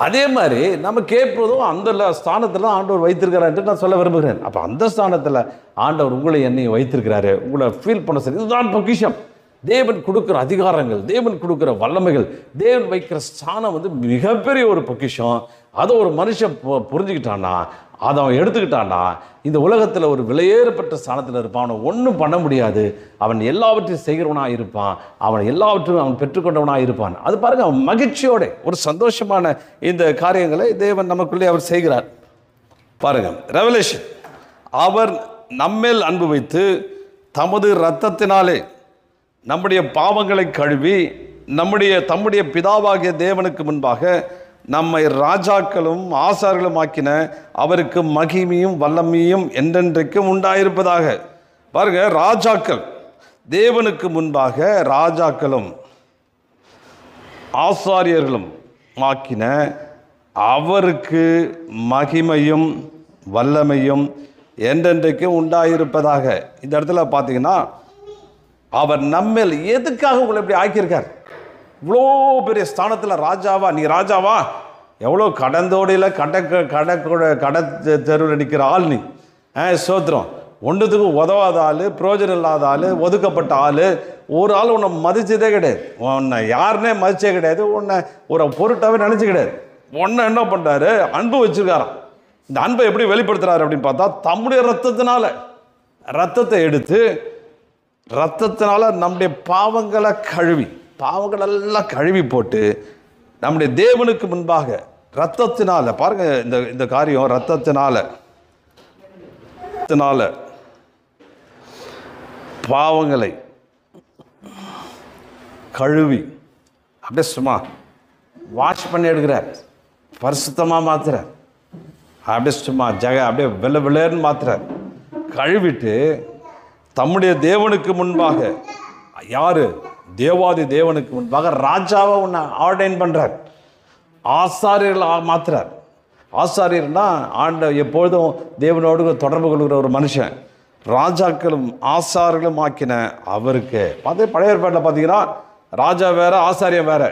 [SPEAKER 1] அதே மாதிரி நம்ம கேட்பதும் அந்த ஸ்தானத்தில் ஆண்டவர் வைத்திருக்கிறார் என்று நான் சொல்ல விரும்புகிறேன். அப்போ அந்த ஸ்தானத்தில் ஆண்டவர் உங்களை என்னையும் வைத்திருக்கிறாரு. உங்களை ஃபீல் பண்ண சரி, இதுதான் பொக்கிஷம். தேவன் கொடுக்குற அதிகாரங்கள், தேவன் கொடுக்குற வல்லமைகள், தேவன் வைக்கிற ஸ்தானம் வந்து மிகப்பெரிய ஒரு பொக்கிஷம். அதை ஒரு மனுஷன் புரிஞ்சுக்கிட்டான்னா, அதை அவன் எடுத்துக்கிட்டான்னா, இந்த உலகத்தில் ஒரு விலையேறப்பட்ட ஸ்தானத்தில் இருப்பான். அவனை ஒன்றும் பண்ண முடியாது. அவன் எல்லாவற்றையும் செய்கிறவனாக இருப்பான். அவன் எல்லாவற்றையும் அவன் பெற்றுக்கொண்டவனாக இருப்பான். அது பாருங்கள், அவன் மகிழ்ச்சியோட ஒரு சந்தோஷமான இந்த காரியங்களை தேவன் நமக்குள்ளே அவர் செய்கிறார். பாருங்கள், ரெவலேஷன், அவர் நம்மேல் அன்பு வைத்து தமது இரத்தத்தினாலே நம்முடைய பாவங்களை கழுவி தம்முடைய பிதாவாகிய தேவனுக்கு முன்பாக நம்மை ராஜாக்களும் ஆசார்களும் ஆக்கின அவருக்கு மகிமையும் வல்லமையும் என்றென்றைக்கும் உண்டாயிருப்பதாக. பாருங்க, ராஜாக்கள், தேவனுக்கு முன்பாக ராஜாக்களும் ஆசாரியர்களும் ஆக்கின அவருக்கு மகிமையும் வல்லமையும் என்றென்றைக்கும் உண்டாயிருப்பதாக. இந்த இடத்துல பார்த்தீங்கன்னா, அவர் நம்மேல் எதுக்காக உங்களை இப்படி ஆக்கியிருக்கார்? இவ்வளோ பெரிய ஸ்தானத்தில் ராஜாவா, நீ ராஜாவா, எவ்வளோ கடந்தோடையில் கடை தெருவில் நிற்கிற ஆள் நீ. சோத்திரம், ஒன்றுத்துக்கும் உதவாத ஆள், புரோஜனம் இல்லாத ஆள், ஒதுக்கப்பட்ட ஆள். ஒரு ஆள் உன்னை மதிச்சதே கிடையாது, உன்னை யாருன்னே மதிச்சே கிடையாது, உன்னை ஒரு பொருட்டாவே நினச்சி கிடையாது. உன்னை என்ன பண்ணுறாரு? அன்பு வச்சுருக்காராம். இந்த அன்பை எப்படி வெளிப்படுத்துகிறாரு அப்படின்னு பார்த்தா, தம்முடைய ரத்தத்தை எடுத்து ரத்தத்தினால நம்முடைய பாவங்களெல்லாம் கழுவி போட்டு நம்முடைய தேவனுக்கு முன்பாக ரத்தத்தினால, பாருங்க இந்த காரியம், ரத்தத்தினால பாவங்களை கழுவி அப்படியே சும்மா வாஷ் பண்ணி எடுக்கிறார், பரிசுத்தமாக மாத்துறார். அப்படியே சும்மா அப்படியே வெள்ளேன்னு மாத்துறார். கழுவிட்டு தம்முடைய தேவனுக்கு முன்பாக, யாரு? தேவாதி தேவனுக்கு முன்பாக ராஜாவை உன்னை ஆர்டைன் பண்ணுறார், ஆசாரியர்கள் மாத்துறார். ஆசாரியர்னா எப்பொழுதும் தேவனோடு தொடர்பு கொள்கிற ஒரு மனுஷன். ராஜாக்களும் ஆசாரியர்களும் ஆக்கின அவருக்கு. பார்த்தே பழைய ஏற்பாட்டில் பார்த்தீங்கன்னா, ராஜா வேற, ஆசாரியம் வேற.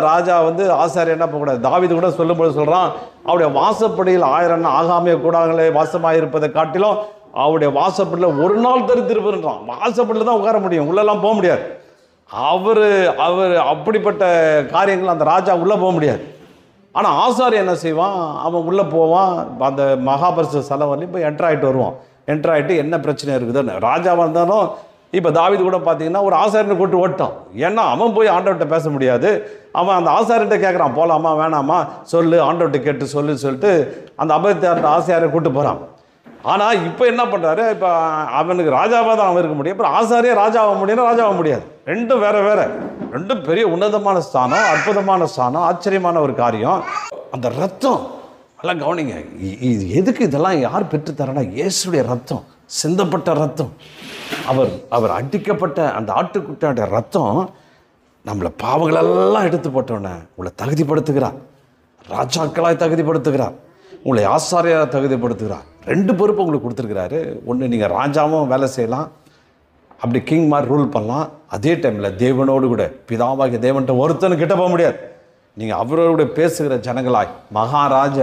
[SPEAKER 1] ராஜா வந்து ஆசாரியர் என்ன போகக்கூடாது. தாவீது கூட சொல்லும்போது சொல்கிறான், அவருடைய வாசப்படியில் 1000 ஆகாமிய கூடாங்களே வாசமாக இருப்பதை காட்டிலும் அவருடைய வாசப்படியில் ஒரு நாள் தரித்திருப்பான். வாசப்படியில் தான் உட்கார முடியும், உள்ளெல்லாம் போக முடியாது. அவர் அப்படிப்பட்ட காரியங்கள் அந்த ராஜா உள்ளே போக முடியாது. ஆனால் ஆசாரியன் என்ன செய்வான்? அவன் உள்ளே போவான், அந்த மகாபரிசு ஸ்தலம் போய் என்ட்ரு ஆகிட்டு என்ன பிரச்சனை இருக்குதுன்னு. ராஜாவாக இருந்தாலும் இப்போ தாவீது கூட பார்த்தீங்கன்னா ஒரு ஆசாரியனை கூட்டு ஓட்டான். ஏன்னா அவன் போய் ஆண்டவர்கிட்ட பேச முடியாது. அவன் அந்த ஆசாரியன்ட்ட கேட்குறான், போகலாமா வேணாமா சொல்லு, ஆண்டவர்கிட்ட கேட்டு சொல்லிட்டு அந்த அபயத்தை ஆசாரியை கூட்டு போகிறான். ஆனால் இப்போ என்ன பண்ணுறாரு? இப்போ அவனுக்கு ராஜாவாக தான் அவன் இருக்க முடியும், அப்புறம் ஆசாரியே ராஜாவாக முடியாது. ரெண்டும் வேற, ரெண்டும் பெரிய உன்னதமான ஸ்தானம், அற்புதமான ஸ்தானம், ஆச்சரியமான ஒரு காரியம். அந்த ரத்தம் எல்லாம் கவனிங்க, இது எதுக்கு இதெல்லாம் யார் பெற்றுத்தரனா? இயேசுடைய ரத்தம், சிந்தப்பட்ட ரத்தம், அவர் அடிக்கப்பட்ட அந்த ஆட்டுக்குட்டியோட ரத்தம் நம்மளை பாவங்களெல்லாம் எடுத்து போட்டோன்னே உங்களை தகுதிப்படுத்துகிறார், ராஜாக்களாய் தகுதிப்படுத்துகிறார், உங்களை ஆசாரியாக தகுதிப்படுத்துகிறார். 2 பொறுப்பு உங்களுக்கு கொடுத்துருக்கிறாரு. ஒன்று, நீங்கள் ராஜாவும் வேலை செய்யலாம், அப்படி கிங் மாதிரி ரூல் பண்ணலாம். அதே டைமில் தேவனோடு கூட, பிதாவாகிய தேவன்கிட்ட ஒருத்தனும் கிட்ட போக முடியாது. நீங்கள் அவரோடு பேசுகிற ஜனங்களாய், மகாராஜ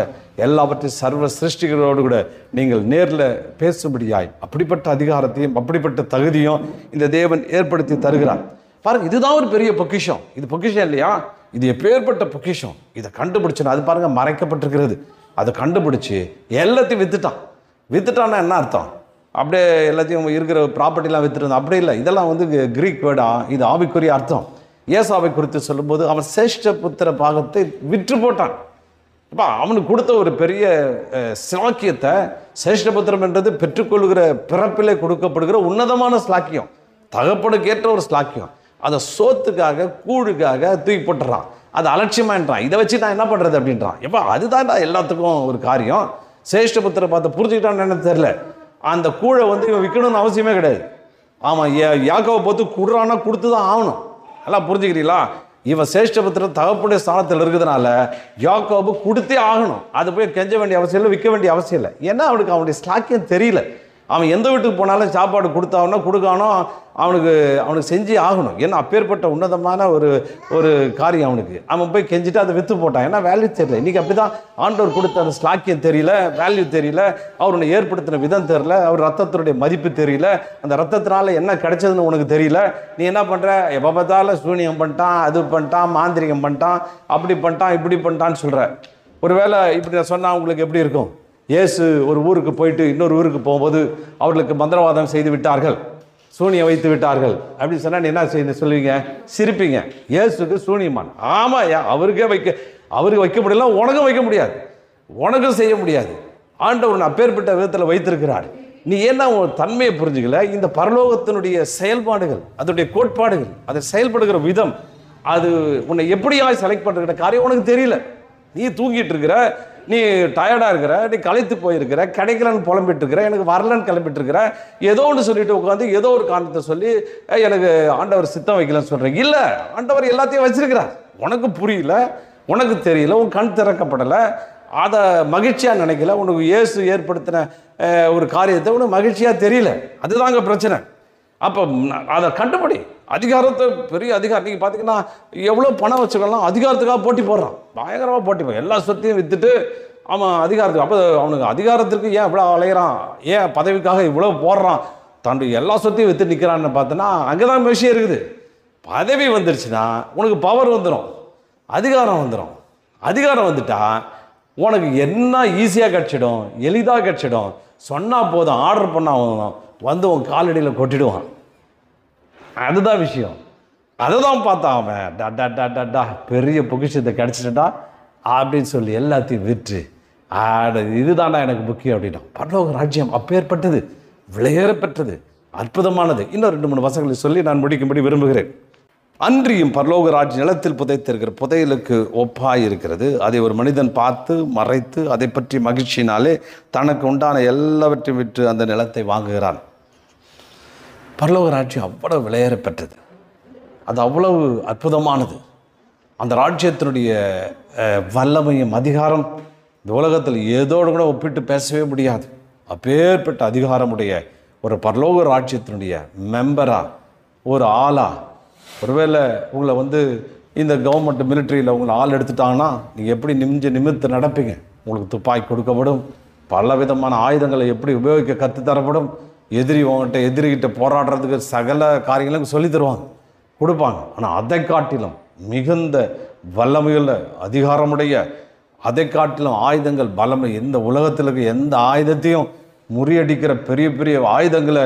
[SPEAKER 1] எல்லாவற்றையும் சர்வ சிருஷ்டிகளோடு கூட நீங்கள் நேரில் பேசும்படியாய் அப்படிப்பட்ட அதிகாரத்தையும் அப்படிப்பட்ட தகுதியும் இந்த தேவன் ஏற்படுத்தி தருகிறார். பாருங்கள், இதுதான் ஒரு பெரிய பொக்கிஷம். இது பொக்கிஷம் இல்லையா? இது எப்பேற்பட்ட பொக்கிஷம். இதை கண்டுபிடிச்சோன்னா, அது பாருங்கள் மறைக்கப்பட்டிருக்கிறது. அதை கண்டுபிடிச்சி எல்லாத்தையும் வித்துட்டான்னா என்ன அர்த்தம்? அப்படியே எல்லாத்தையும் இருக்கிற ப்ராப்பர்ட்டிலாம் வித்துட்டு அப்படி இல்லை. இதெல்லாம் வந்து கிரீக் வேர்டா, இது ஆவிக்குரிய அர்த்தம். ஏசாவை குறித்து சொல்லும்போது அவன் சேஷ்ட புத்திர பாகத்தை விற்று போட்டான். இப்போ அவனுக்கு கொடுத்த ஒரு பெரிய சிலாக்கியத்தை, சேஷ்டபுத்திரம் என்றது பெற்றுக்கொள்கிற பிறப்பிலே கொடுக்கப்படுகிற உன்னதமான ஸ்லாக்கியம், தகப்பனுக்கு ஏற்ற ஒரு ஸ்லாக்கியம். அதை சோத்துக்காக கூழுக்காக தூக்கி போட்டுறான், அதை அலட்சியமான்றான். இதை வச்சு நான் என்ன பண்ணுறது அப்படின்றான். எப்போ அதுதான் எல்லாத்துக்கும் ஒரு காரியம். சேஷ்டபுத்திரை பார்த்து புரிஞ்சுக்கிட்டான்னு என்ன தெரியல. அந்த கூழை வந்து இவன் விற்கணும்னு அவசியமே கிடையாது. ஆமாம், யாக்கோவை பார்த்து கொடுறான்னா கொடுத்து தான் ஆகணும். எல்லாம் புரிஞ்சுக்கிறீங்களா? இவன் சேஷ்டபுத்திரன் தகப்புடைய ஸ்தானத்தில் இருக்கிறதுனால யாக்கோபு கொடுத்தே ஆகணும். அது போய் கெஞ்ச வேண்டிய அவசியம் இல்லை, விற்க வேண்டிய அவசியம் இல்லை. ஏன்னா அவனுக்கு அவனுடைய ஸ்லாக்கியம் தெரியல. அவன் எந்த வீட்டுக்கு போனாலும் சாப்பாடு கொடுத்தாவனோ கொடுக்கானோ அவனுக்கு செஞ்சு ஆகணும். ஏன்னா அப்பேற்பட்ட உன்னதமான ஒரு காரியம் அவனுக்கு. அவன் போய் கெஞ்சிட்டு அதை விற்று போட்டான். ஏன்னா வேல்யூ தெரியல. இன்றைக்கி அப்படி தான் ஆண்டவர் கொடுத்த அந்த ஸ்லாக்கியம் தெரியல, வேல்யூ தெரியல, அவருடைய ஏற்படுத்தின விதம் தெரியல, அவர் ரத்தத்தினுடைய மதிப்பு தெரியல, அந்த ரத்தத்தினால என்ன கிடைச்சதுன்னு உனக்கு தெரியல. நீ என்ன பண்ணுற? எப்போ பார்த்தாலும் சூனியம் பண்ணிட்டான், அது பண்ணிட்டான், மாந்திரிகம் பண்ணிட்டான், அப்படி பண்ணிட்டான், இப்படி பண்ணிட்டான்னு சொல்கிற. ஒருவேளை இப்படி நான் சொன்னால் உங்களுக்கு எப்படி இருக்கும்? இயேசு ஒரு ஊருக்கு போயிட்டு இன்னொரு ஊருக்கு போகும்போது அவர்களுக்கு மந்திரவாதம் செய்து விட்டார்கள், சூனியம் வைத்து விட்டார்கள் அப்படின்னு சொன்னால் நீ என்ன சொல்லுவீங்க? சிரிப்பீங்க. இயேசுக்கு சூனியமான்? ஆமாம், அவருக்கு வைக்க முடியல, உனக்கும் வைக்க முடியாது, உனக்கும் செய்ய முடியாது. ஆண்டவர் அப்பேற்பட்ட விதத்தில் வைத்திருக்கிறார். நீ என்ன உன் தன்மையை புரிஞ்சுக்கல. இந்த பரலோகத்தினுடைய செயல்பாடுகள், அதனுடைய கோட்பாடுகள், அதை செயல்படுகிற விதம், அது உன்னை எப்படியா செலக்ட் பண்ணுற காரியம் உனக்கு தெரியல. நீ தூங்கிட்டு இருக்கிற, நீ டயர்டாக இருக்கிற, நீ களைத்து போயிருக்கிற, கிடைக்கலன்னு புலம்பிட்டு இருக்கிற, எனக்கு வரலன்னு கிளம்பிட்டு இருக்கிற, ஏதோ ஒன்று சொல்லிட்டு உட்காந்து ஏதோ ஒரு காரணத்தை சொல்லி எனக்கு ஆண்டவர் சித்தம் வைக்கலன்னு சொல்கிறேன். இல்லை, ஆண்டவர் எல்லாத்தையும் வச்சிருக்கிறார். உனக்கு புரியல, உனக்கு தெரியல, உன் கண் திறக்கப்படலை, அதை மகிழ்ச்சியாக நினைக்கல. உனக்கு இயேசு ஏற்படுத்தின ஒரு காரியத்தை உனக்கு மகிழ்ச்சியாக தெரியல. அதுதாங்க பிரச்சனை. அப்போ அதை கண்டுபிடி. அதிகாரத்தை, பெரிய அதிகாரம். நீங்கள் பார்த்தீங்கன்னா எவ்வளோ பணம் வச்சுக்கலாம், அதிகாரத்துக்காக போட்டி போடுறான், பயங்கரமாக போட்டி போடுறான். எல்லா சொத்தையும் விற்றுட்டு அவன் அதிகாரத்துக்கு. அப்போ அவனுக்கு அதிகாரத்திற்கு ஏன் இவ்வளோ அலைகிறான், ஏன் பதவிக்காக இவ்வளோ போடுறான், தன்னுடைய எல்லா சொத்தையும் விற்று நிற்கிறான்னு பார்த்தோன்னா அங்கே தான் விஷயம் இருக்குது. பதவி வந்துருச்சுன்னா உனக்கு பவர் வந்துடும், அதிகாரம் வந்துடும். அதிகாரம் வந்துட்டா உனக்கு என்ன ஈஸியாக கிடச்சிடும், எளிதாக கிடச்சிடும். சொன்னால் போதும், ஆர்டர் பண்ணால் வந்து உன் காலடியில் கொட்டிடுவான். அதுதான் விஷயம். அதை தான் பார்த்தான் அவன். பெரிய பொக்கிஷத்தை கிடச்சிட்டா அப்படின்னு சொல்லி எல்லாத்தையும் விற்று இதுதான்டா எனக்கு முக்கியம் அப்படின்னா. பரலோக ராஜ்யம் அப்பேற்பட்டது, விலையேறப்பெற்றது, அற்புதமானது. இன்னும் 2-3 வசனங்களை சொல்லி நான் முடிக்கும்படி விரும்புகிறேன். அன்றியும் பரலோக ராஜ்யம் நிலத்தில் புதைத்திருக்கிற புதையலுக்கு ஒப்பாய் இருக்கிறது. அதை ஒரு மனிதன் பார்த்து மறைத்து அதை பற்றி மகிழ்ச்சியினாலே தனக்கு உண்டான எல்லாவற்றையும் விற்று அந்த நிலத்தை வாங்குகிறான். பரலோக ராஜ்யம் அவ்வளவு விலையேறப்பெற்றது, அது அவ்வளவு அற்புதமானது. அந்த ராஜ்யத்தினுடைய வல்லமையும் அதிகாரம் இந்த உலகத்தில் ஏதோடு கூட ஒப்பிட்டு பேசவே முடியாது. அப்பேற்பட்ட அதிகாரமுடைய ஒரு பரலோக ராஜ்யத்தினுடைய மெம்பரா, ஒரு ஆளா. ஒருவேளை உங்களை இந்த கவர்மெண்ட் மிலிட்ரியில் உங்களை ஆள் எடுத்துட்டாங்கன்னா நீங்கள் எப்படி நிமிர்த்து நடப்பீங்க? உங்களுக்கு துப்பாக்கி கொடுக்கப்படும், பல விதமான ஆயுதங்களை எப்படி உபயோகிக்க கற்றுத்தரப்படும். எதிரிகிட்ட போராடுறதுக்கு சகல காரியங்களும் சொல்லி தருவாங்க, கொடுப்பாங்க. ஆனால் அதை காட்டிலும் மிகுந்த வல்லமையுள்ள அதிகாரமுடைய, அதை காட்டிலும் ஆயுதங்கள் பலமை, எந்த உலகத்தில் இருக்க எந்த ஆயுதத்தையும் முறியடிக்கிற பெரிய பெரிய ஆயுதங்களை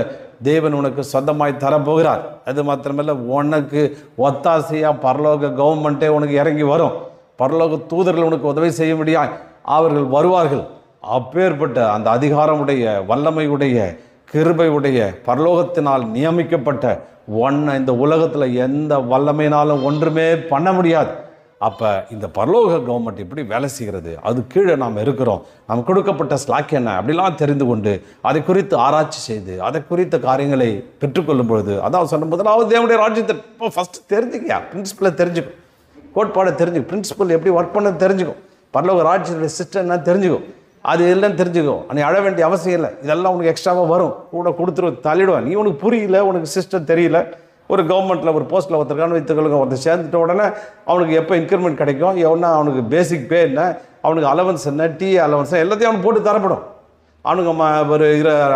[SPEAKER 1] தேவன் உனக்கு சொந்தமாய் தரப்போகிறார். அது மாத்திரமல்ல, உனக்கு ஒத்தாசையாக பரலோக கவர்மெண்ட்டே உனக்கு இறங்கி வரும். பரலோக தூதர்கள் உனக்கு உதவி செய்ய முடியாது, அவர்கள் வருவார்கள். அப்பேற்பட்ட அந்த அதிகாரமுடைய, வல்லமையுடைய, கிருபையுடைய, பரலோகத்தினால் நியமிக்கப்பட்ட ஒன்றை இந்த உலகத்தில் எந்த வல்லமையினாலும் ஒன்றுமே பண்ண முடியாது. அப்போ இந்த பரலோக கவர்மெண்ட் எப்படி வேலை செய்கிறது, அது கீழே நாம் இருக்கிறோம், நமக்கு கொடுக்கப்பட்ட ஸ்லாக் என்ன அப்படிலாம் தெரிந்து கொண்டு அதை குறித்து ஆராய்ச்சி செய்து அதை குறித்த காரியங்களை பெற்றுக்கொள்ளும் பொழுது, அதான் சொன்ன முதலாவது தேவனுடைய ராஜ்யத்தை இப்போ ஃபஸ்ட்டு தெரிஞ்சுக்கியா, பிரின்சிபலை தெரிஞ்சுக்கும், கோட்பாடை தெரிஞ்சுக்கும், பிரின்சிபல் எப்படி ஒர்க் பண்ண தெரிஞ்சுக்கும், பரலோக ராஜ்யத்துடைய சிஸ்டம் என்ன தெரிஞ்சுக்கும், அது எல்லாம் தெரிஞ்சுக்கும். நீ அழ வேண்டிய அவசியம் இல்லை, இதெல்லாம் உனக்கு எக்ஸ்ட்ராவாக வரும், கூட கொடுத்துரு தள்ளிடுவேன். நீ உனக்கு புரியல, உனக்கு சிஸ்டம் தெரியல. ஒரு கவர்மெண்ட்டில் ஒரு போஸ்ட்டில் ஒருத்தருக்கான வைத்துக்கொள்ளுங்க, ஒருத்தர் சேர்ந்துட்ட உடனே அவனுக்கு எப்போ இன்க்ரிமெண்ட் கிடைக்கும், எவனா அவனுக்கு பேசிக் பே என்ன, அவனுக்கு அலவன்ஸ் என்ன, டீ அலவன்ஸ் எல்லாத்தையும் அவனுக்கு போட்டு தரப்படும். அவனுக்கு ஒரு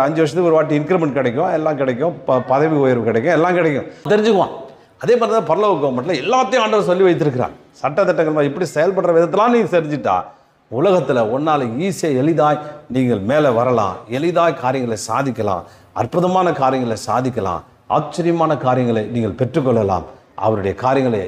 [SPEAKER 1] 5 வருஷத்துக்கு ஒரு வாட்டி இன்க்ரிமெண்ட் கிடைக்கும், எல்லாம் கிடைக்கும், பதவி உயர்வு கிடைக்கும், எல்லாம் கிடைக்கும், தெரிஞ்சுக்குவான். அதே மாதிரி தான் பரலோக கவர்மெண்ட்டில் எல்லாத்தையும் ஆண்டவர் சொல்லி வைத்திருக்கிறான். சட்டத்திட்டங்கள் இப்படி செயல்படுற விதத்தெல்லாம் நீ தெரிஞ்சுட்டா உலகத்தில் ஒன்றால் ஈஸியாக எளிதாய் நீங்கள் மேலே வரலாம், எளிதாய் காரியங்களை சாதிக்கலாம், அற்புதமான காரியங்களை சாதிக்கலாம், ஆச்சரியமான காரியங்களை நீங்கள் பெற்றுக்கொள்ளலாம், அவருடைய காரியங்களை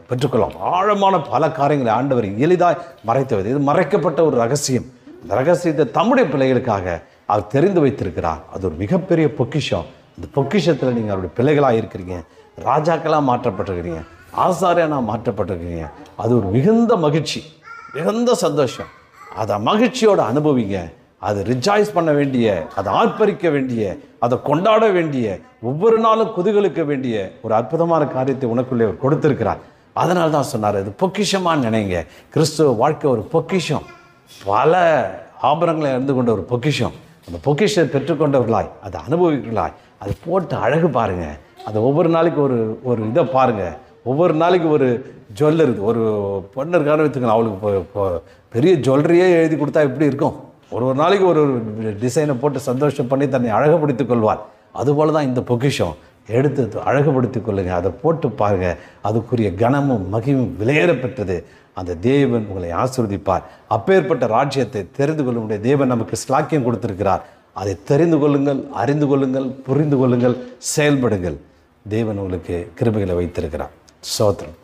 [SPEAKER 1] பெற்றுக்கொள்ளலாம். ஆழமான பல காரியங்களை ஆண்டவர் எளிதாய் மறைத்தது. இது மறைக்கப்பட்ட ஒரு ரகசியம். இந்த ரகசியத்தை தம்முடைய பிள்ளைகளுக்காக அவர் தெரிந்து வைத்திருக்கிறார். அது ஒரு மிகப்பெரிய பொக்கிஷம். இந்த பொக்கிஷத்தில் நீங்கள் அவருடைய பிள்ளைகளாக இருக்கிறீங்க, ராஜாக்களாக மாற்றப்பட்டிருக்கிறீங்க, ஆசாரியனாக மாற்றப்பட்டிருக்கிறீங்க. அது ஒரு மிகுந்த மகிழ்ச்சி, மிகுந்த சந்தோஷம். அதை மகிழ்ச்சியோடு அனுபவிங்க. அது ரிஜாய்ஸ் பண்ண வேண்டிய, அதை ஆர்ப்பரிக்க வேண்டிய, அதை கொண்டாட வேண்டிய, ஒவ்வொரு நாளும் குதூகலிக்க வேண்டிய ஒரு அற்புதமான காரியத்தை உனக்குள்ளே அவர் கொடுத்திருக்கிறார். அதனால தான் சொன்னார், இது பொக்கிஷமாக நினைங்க. கிறிஸ்துவ வாழ்க்கை ஒரு பொக்கிஷம், பல ஆபரணங்களை இருந்து கொண்ட ஒரு பொக்கிஷம். அந்த பொக்கிஷத்தை பெற்றுக்கொண்டவர்களாய், அதை அனுபவிக்கலாய், அதை போட்டு அழகு பாருங்கள். அது ஒவ்வொரு நாளைக்கு ஒரு ஒரு இதை பாருங்கள். ஒவ்வொரு நாளைக்கு ஒரு ஜுவல்லரி, ஒரு பொண்ணு இருக்கான்னு வச்சுக்கோங்க, அவளுக்கு பெரிய ஜுவல்லரியே எழுதி கொடுத்தா எப்படி இருக்கும்? ஒரு நாளைக்கு ஒரு டிசைனை போட்டு சந்தோஷம் பண்ணி தன்னை அழகுபடுத்திக் கொள்வார். அதுபோல் தான் இந்த பொக்கிஷம். எடுத்து அழகுபடுத்திக் கொள்ளுங்க, அதை போட்டு பாருங்கள். அதுக்குரிய கனமும் மகிமும் விலையேற பெற்றது. அந்த தேவன் உங்களை ஆசீர்வதிப்பார். அப்பேற்பட்ட ராஜ்யத்தை தெரிந்து கொள்ள முடிய தேவன் நமக்கு ஸ்லாக்கியம் கொடுத்திருக்கிறார். அதை தெரிந்து கொள்ளுங்கள், அறிந்து கொள்ளுங்கள், புரிந்து கொள்ளுங்கள், செயல்படுங்கள். தேவன் உங்களுக்கு கிருபைகளை வைத்திருக்கிறார். ஸ்தோத்திரம்.